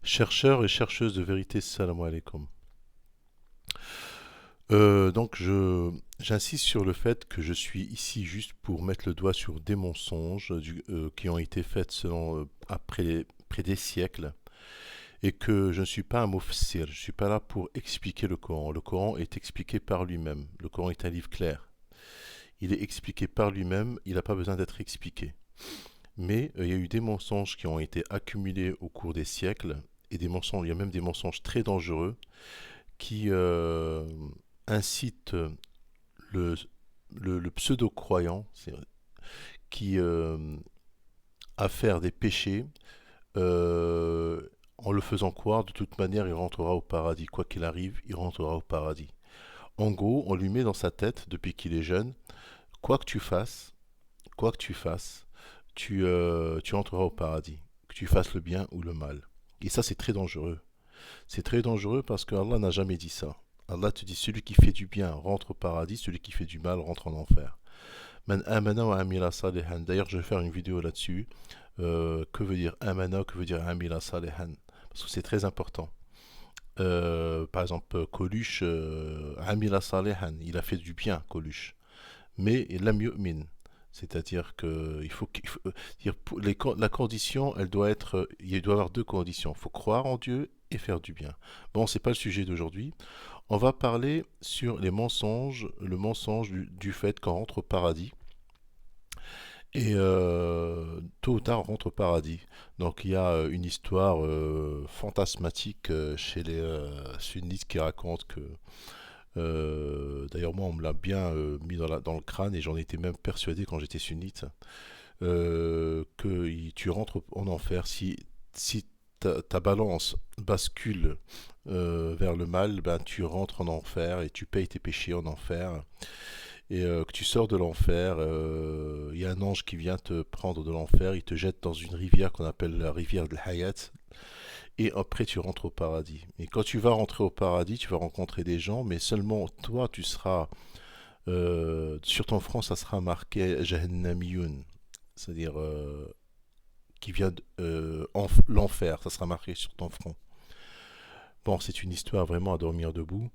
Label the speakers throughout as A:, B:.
A: Chercheurs et chercheuses de vérité, salam alaikum. J'insiste sur le fait que je suis ici juste pour mettre le doigt sur des mensonges qui ont été faits après des siècles et que je ne suis pas un mufsir, je ne suis pas là pour expliquer le Coran. Le Coran est expliqué par lui-même. Le Coran est un livre clair. Il est expliqué par lui-même, il n'a pas besoin d'être expliqué. Mais il y a eu des mensonges qui ont été accumulés au cours des siècles et des mensonges, il y a même des mensonges très dangereux qui incite le, le pseudo-croyant qui à faire des péchés en le faisant croire de toute manière il rentrera au paradis. Quoi qu'il arrive, il rentrera au paradis. En gros, on lui met dans sa tête depuis qu'il est jeune, quoi que tu fasses, quoi que tu fasses, tu entreras au paradis, que tu fasses le bien ou le mal. Et ça, c'est très dangereux. C'est très dangereux parce que Allah n'a jamais dit ça. Allah te dit celui qui fait du bien rentre au paradis, celui qui fait du mal rentre en enfer. Man amana wa amila salihan. D'ailleurs, je vais faire une vidéo là-dessus. Que veut dire amana, que veut dire amila salihan? Parce que c'est très important. Par exemple, Coluche, amila salihan, il a fait du bien, Coluche. Mais lam yu'min. C'est-à-dire que la condition, il doit y avoir deux conditions. Il faut croire en Dieu et faire du bien. Bon, c'est pas le sujet d'aujourd'hui. On va parler sur les mensonges, le mensonge du fait qu'on rentre au paradis. Et tôt ou tard, on rentre au paradis. Donc il y a une histoire fantasmatique chez les sunnites qui raconte que d'ailleurs, moi, on me l'a bien mis dans le crâne et j'en étais même persuadé quand j'étais sunnite que tu rentres en enfer. Si ta balance bascule vers le mal, ben, tu rentres en enfer et tu payes tes péchés en enfer. Et que tu sors de l'enfer, il y a un ange qui vient te prendre de l'enfer, il te jette dans une rivière qu'on appelle la rivière de Hayat, et après tu rentres au paradis. Et quand tu vas rentrer au paradis, tu vas rencontrer des gens, mais seulement toi, tu seras sur ton front, ça sera marqué Jahannamiyun, c'est-à-dire qui vient de l'enfer, ça sera marqué sur ton front. Bon, c'est une histoire vraiment à dormir debout.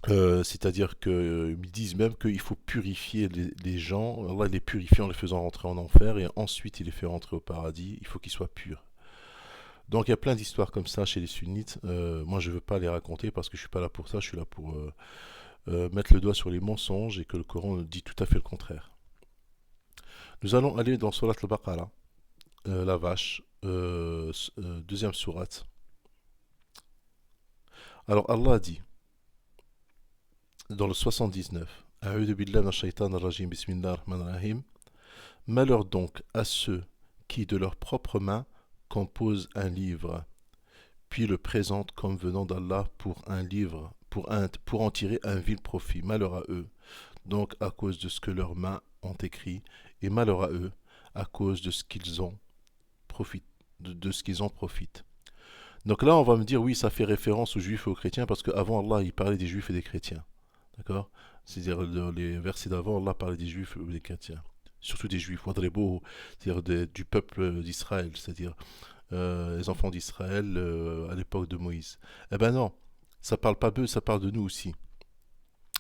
A: C'est-à-dire qu'ils disent même qu'il faut purifier les gens. Allah les purifie en les faisant rentrer en enfer et ensuite il les fait rentrer au paradis. Il faut qu'ils soient purs. Donc il y a plein d'histoires comme ça chez les sunnites. Moi je ne veux pas les raconter parce que je suis pas là pour ça. Je suis là pour mettre le doigt sur les mensonges et que le Coran dit tout à fait le contraire. Nous allons aller dans Surat al-Baqarah, la vache, deuxième sourate. Alors Allah dit dans le 79, A'udhu billahi minash shaitanir rajim, bismillahir rahmanir rahim. Malheur donc à ceux qui de leurs propres mains composent un livre, puis le présentent comme venant d'Allah pour un livre, pour en tirer un vil profit. Malheur à eux, donc à cause de ce que leurs mains ont écrit, et malheur à eux, à cause de ce qu'ils ont de ce qu'ils en profitent. Donc là, on va me dire, oui, ça fait référence aux juifs et aux chrétiens, parce qu'avant Allah, il parlait des juifs et des chrétiens. D'accord? C'est-à-dire, dans les versets d'avant, Allah parlait des juifs et des chrétiens. Surtout des juifs, Wadrebo, c'est-à-dire du peuple d'Israël, c'est-à-dire les enfants d'Israël à l'époque de Moïse. Eh ben non, ça parle pas d'eux, ça parle de nous aussi.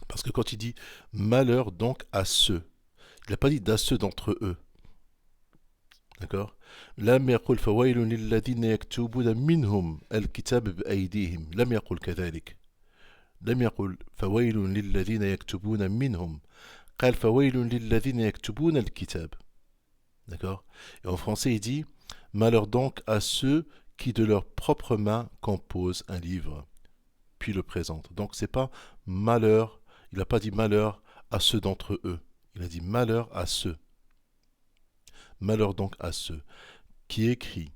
A: Parce que quand il dit malheur donc à ceux, il n'a pas dit d'à ceux d'entre eux. D'accord. لم يقل فويل للذين يكتبون منهم الكتاب بأيديهم لم يقل كذلك لم يقل فويل للذين يكتبون منهم قال فويل للذين يكتبون الكتاب. D'accord. Et en français il dit malheur donc à ceux qui de leurs propres mains composent un livre puis le présentent. Donc c'est pas malheur, il n'a pas dit malheur à ceux d'entre eux, il a dit malheur à ceux. Malheur donc à ceux qui écrit.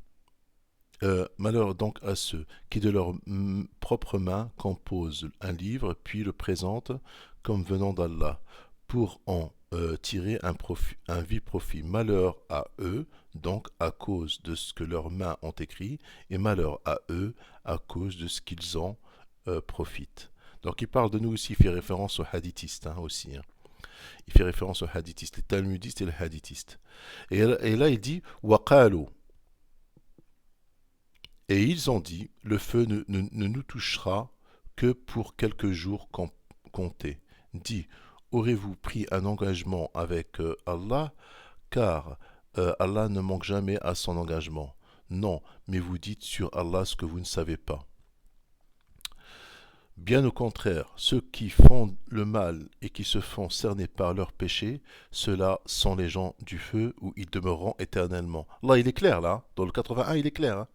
A: Malheur donc à ceux qui de leurs propres mains composent un livre puis le présentent comme venant d'Allah pour en tirer un vil profit. Malheur à eux, donc à cause de ce que leurs mains ont écrit, et malheur à eux à cause de ce qu'ils en profitent. Donc il parle de nous aussi, il fait référence aux hadithistes aussi. Hein. Il fait référence aux hadithistes, les talmudistes et les hadithistes. Et là il dit Waqalu. Et ils ont dit, le feu ne nous touchera que pour quelques jours comptés. Dit, aurez-vous pris un engagement avec Allah, car Allah ne manque jamais à son engagement. Non, mais vous dites sur Allah ce que vous ne savez pas. Bien au contraire, ceux qui font le mal et qui se font cerner par leurs péchés, ceux-là sont les gens du feu où ils demeureront éternellement. Là, il est clair, là, dans le 81, il est clair. Hein.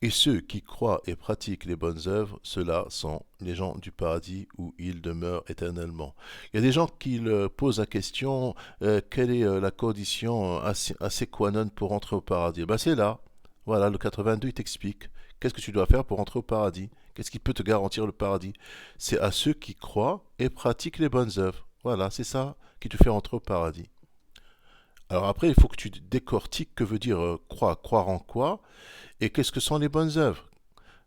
A: Et ceux qui croient et pratiquent les bonnes œuvres, ceux-là sont les gens du paradis où ils demeurent éternellement. Il y a des gens qui posent la question, quelle est la condition assez qua non pour entrer au paradis? Ben, c'est là. Voilà, le 82, il t'explique. Qu'est-ce que tu dois faire pour entrer au paradis? Qu'est-ce qui peut te garantir le paradis? C'est à ceux qui croient et pratiquent les bonnes œuvres. Voilà, c'est ça qui te fait entrer au paradis. Alors après, il faut que tu décortiques que veut dire croire en quoi et qu'est-ce que sont les bonnes œuvres.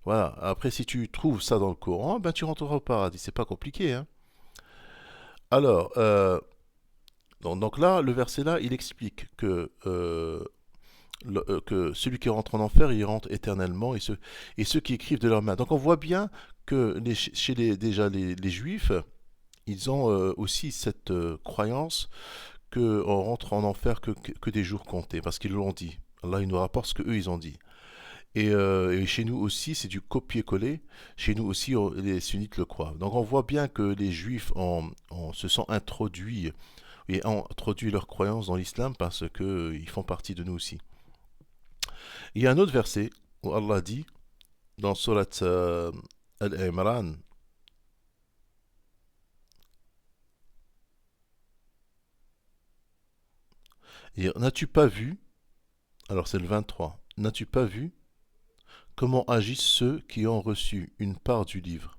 A: Voilà, après si tu trouves ça dans le Coran, ben tu rentreras au paradis, c'est pas compliqué. Hein. Alors, donc là, le verset là, il explique que celui qui rentre en enfer, il rentre éternellement, et ceux qui écrivent de leurs mains. Donc on voit bien que chez déjà les juifs, ils ont aussi cette croyance qu'on rentre en enfer que des jours comptés, parce qu'ils l'ont dit. Allah, il nous rapporte ce qu'eux, ils ont dit. Et chez nous aussi, c'est du copier-coller. Chez nous aussi, les sunnites le croient. Donc on voit bien que les juifs se sont introduits et ont introduit leurs croyances dans l'islam parce qu'ils font partie de nous aussi. Il y a un autre verset où Allah dit, dans Surat Al-Imran, n'as-tu pas vu, alors c'est le 23, n'as-tu pas vu comment agissent ceux qui ont reçu une part du livre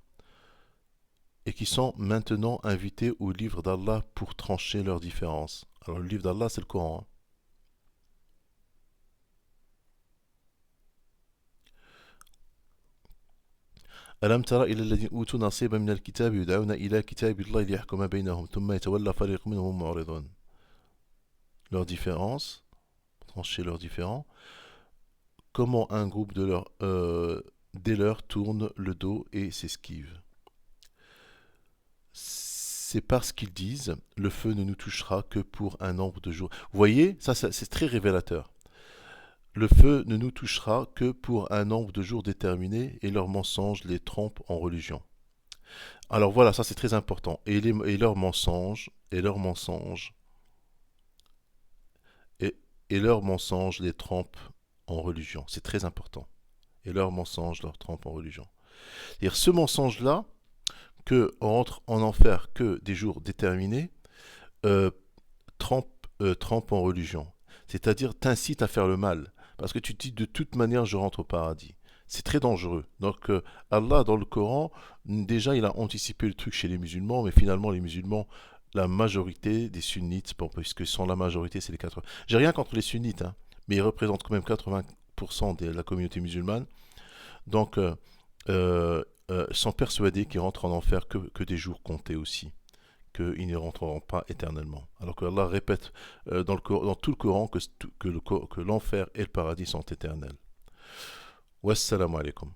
A: et qui sont maintenant invités au livre d'Allah pour trancher leurs différences. Alors le livre d'Allah, c'est le Coran. ألم تر إلى الذين أوتوا نصيبا من الكتاب يدعون إلى كتاب الله ليحكم بينهم ثم يتولى فريق منهم معرضون. Leurs différences, trancher leurs différends. Comment un groupe des leurs tourne le dos et s'esquive. C'est parce qu'ils disent le feu ne nous touchera que pour un nombre de jours. Vous voyez, ça c'est très révélateur. Le feu ne nous touchera que pour un nombre de jours déterminé et leurs mensonges les trompent en religion. Alors voilà, ça c'est très important. Et leurs mensonges, et leurs mensonges les trompent en religion. C'est très important. Et leurs mensonges leur trompent en religion. C'est-à-dire ce mensonge-là, qu'on rentre en enfer que des jours déterminés, euh, trempe en religion. C'est-à-dire t'incite à faire le mal. Parce que tu te dis de toute manière je rentre au paradis. C'est très dangereux. Donc Allah dans le Coran, déjà il a anticipé le truc chez les musulmans, mais finalement les musulmans, la majorité des sunnites, bon, puisque sont la majorité, c'est les 80. J'ai rien contre les sunnites, hein, mais ils représentent quand même 80% de la communauté musulmane. Donc sont persuadés qu'ils rentrent en enfer que des jours comptés aussi, qu'ils ne rentreront pas éternellement. Alors que Allah répète dans tout le Coran que l'enfer et le paradis sont éternels. Wassalamu alaikum.